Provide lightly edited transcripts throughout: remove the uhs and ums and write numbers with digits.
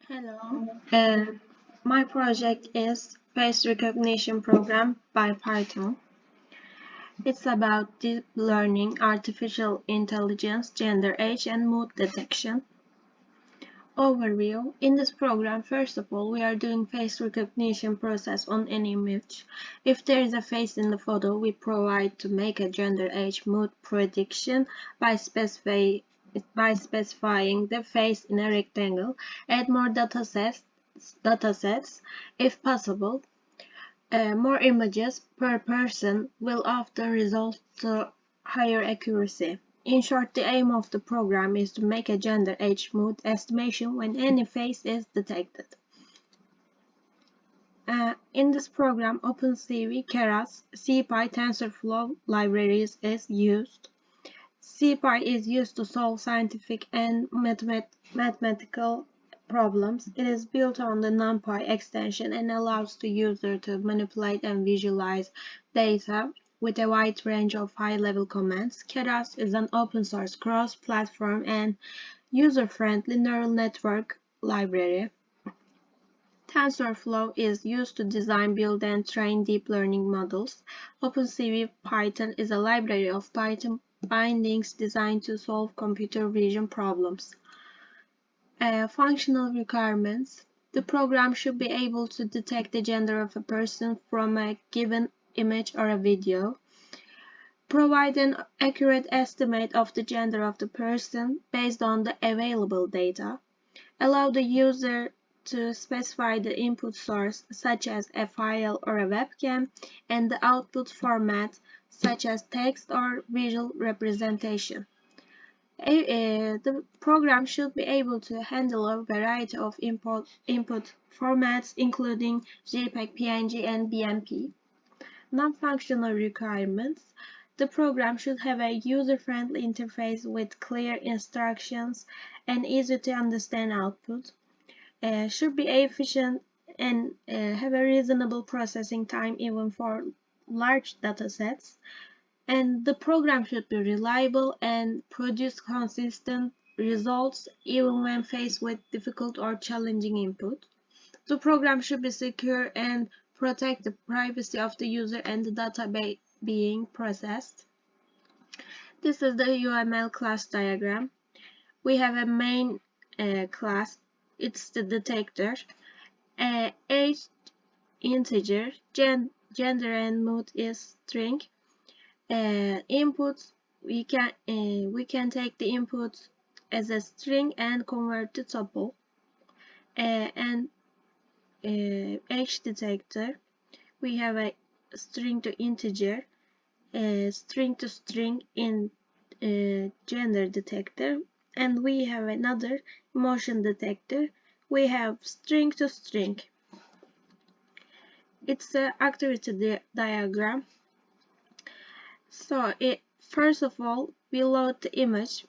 Hello, my project is Face Recognition Program by Python. It's about deep learning, artificial intelligence, gender, age, and mood detection. Overview. In this program, first of all, we are doing face recognition process on an image. If there is a face in the photo, we provide to make a gender, age, mood prediction by specifying the face in a rectangle. Add more datasets if possible. More images per person will often result to higher accuracy. In short, the aim of the program is to make a gender, age, mood estimation when any face is detected. In this program, OpenCV, Keras, CPy, TensorFlow libraries is used. CPy is used to solve scientific and mathematical problems. It is built on the NumPy extension and allows the user to manipulate and visualize data with a wide range of high-level commands. Keras is an open-source, cross-platform, and user-friendly neural network library. TensorFlow is used to design, build, and train deep learning models. OpenCV Phyton is a library of Python bindings designed to solve computer vision problems. Functional requirements. The program should be able to detect the gender of a person from a given image or a video. Provide an accurate estimate of the gender of the person based on the available data. Allow the user to specify the input source, such as a file or a webcam, and the output format, such as text or visual representation. The program should be able to handle a variety of input formats, including JPEG, PNG, and BMP. Non-functional requirements. The program should have a user-friendly interface with clear instructions and easy-to-understand output. Should be efficient and have a reasonable processing time even for large datasets. And the program should be reliable and produce consistent results even when faced with difficult or challenging input. The program should be secure and protect the privacy of the user and the data being processed. This is the UML class diagram. We have a main class. It's the detector. Age integer, gender and mood is string. Inputs, we can take the input as a string and convert to tuple. And age detector, we have a string to integer, string to string in gender detector, and we have another emotion detector. We have string to string. It's an activity diagram. So first of all, we load the image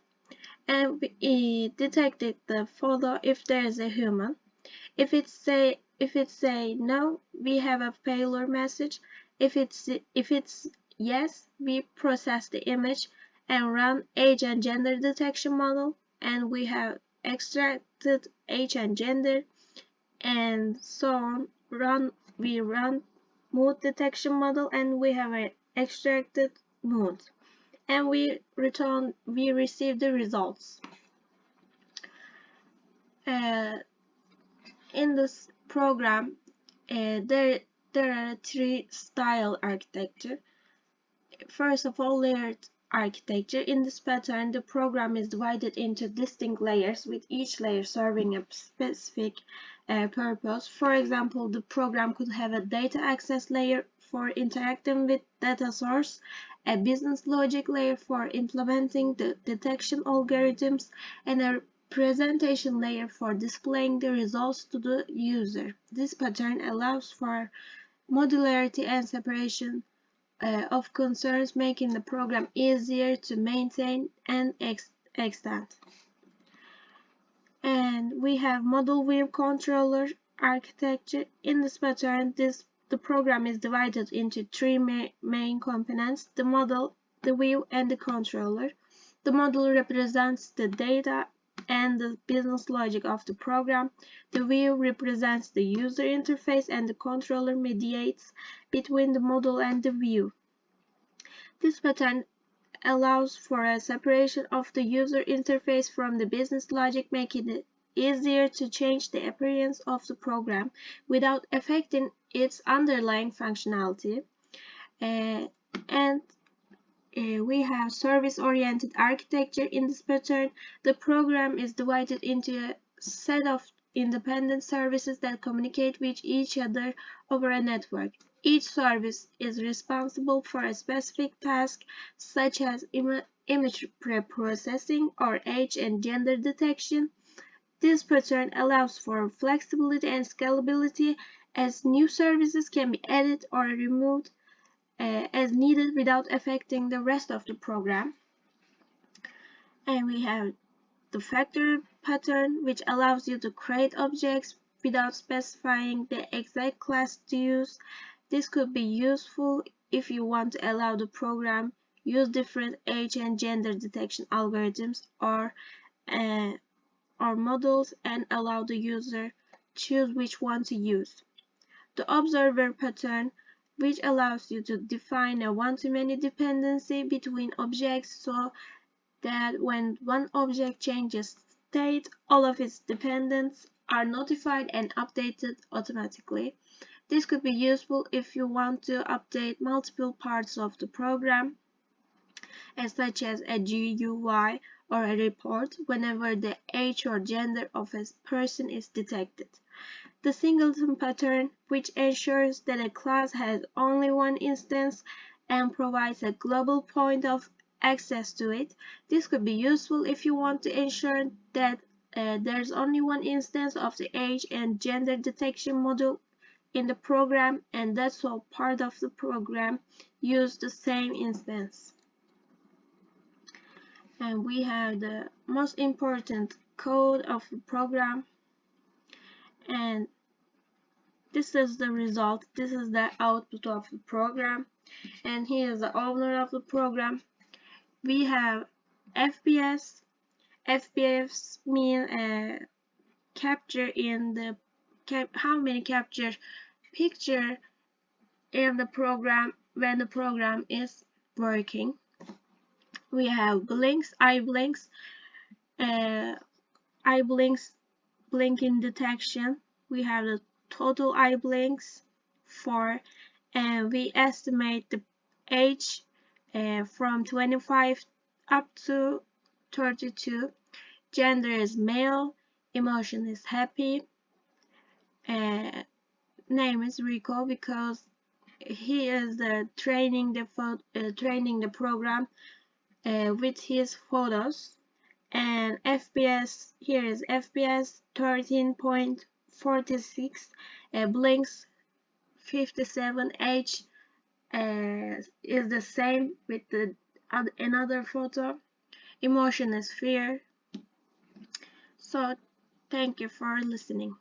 and we detected the photo if there is a human. If it say no, we have a failure message. If it's yes, we process the image and run age and gender detection model, and we have extracted age and gender, and so on. We run mood detection model, and we have an extracted mood, and we receive the results. In this program, there are three style architecture. First of all, layered architecture. In this pattern, the program is divided into distinct layers, with each layer serving a specific purpose. For example, the program could have a data access layer for interacting with data source, a business logic layer for implementing the detection algorithms, and a presentation layer for displaying the results to the user. This pattern allows for modularity and separation of concerns, making the program easier to maintain and extend. And we have model view controller architecture. In this pattern, the program is divided into three main components: the model, the view, and the controller. The model represents the data and the business logic of the program. The view represents the user interface and the controller mediates between the model and the view. This pattern allows for a separation of the user interface from the business logic, making it easier to change the appearance of the program without affecting its underlying functionality. And we have service-oriented architecture in this pattern. The program is divided into a set of independent services that communicate with each other over a network. Each service is responsible for a specific task, such as image pre-processing or age and gender detection. This pattern allows for flexibility and scalability, as new services can be added or removed as needed without affecting the rest of the program. And we have the factory pattern, which allows you to create objects without specifying the exact class to use. This could be useful if you want to allow the program use different age and gender detection algorithms or models and allow the user choose which one to use. The observer pattern, which allows you to define a one-to-many dependency between objects so that when one object changes state, all of its dependents are notified and updated automatically. This could be useful if you want to update multiple parts of the program, such as a GUI or a report, whenever the age or gender of a person is detected. The singleton pattern, which ensures that a class has only one instance and provides a global point of access to it. This could be useful if you want to ensure that there's only one instance of the age and gender detection module in the program, and that's all part of the program use the same instance. And we have the most important code of the program, and this is the result. This is the output of the program, and here is the owner of the program. We have FPS. FPS means capture in the how many capture picture in the program when the program is working. We have blinks, eye blinks, blinking detection. We have the total eye blinks 4, and we estimate the age from 25 up to 32. Gender is male, emotion is happy, name is Rico because he is training the program with his photos. And FPS, here is FPS 13.46, blinks 57, age is the same with the another photo. Emotion is fear. So thank you for listening.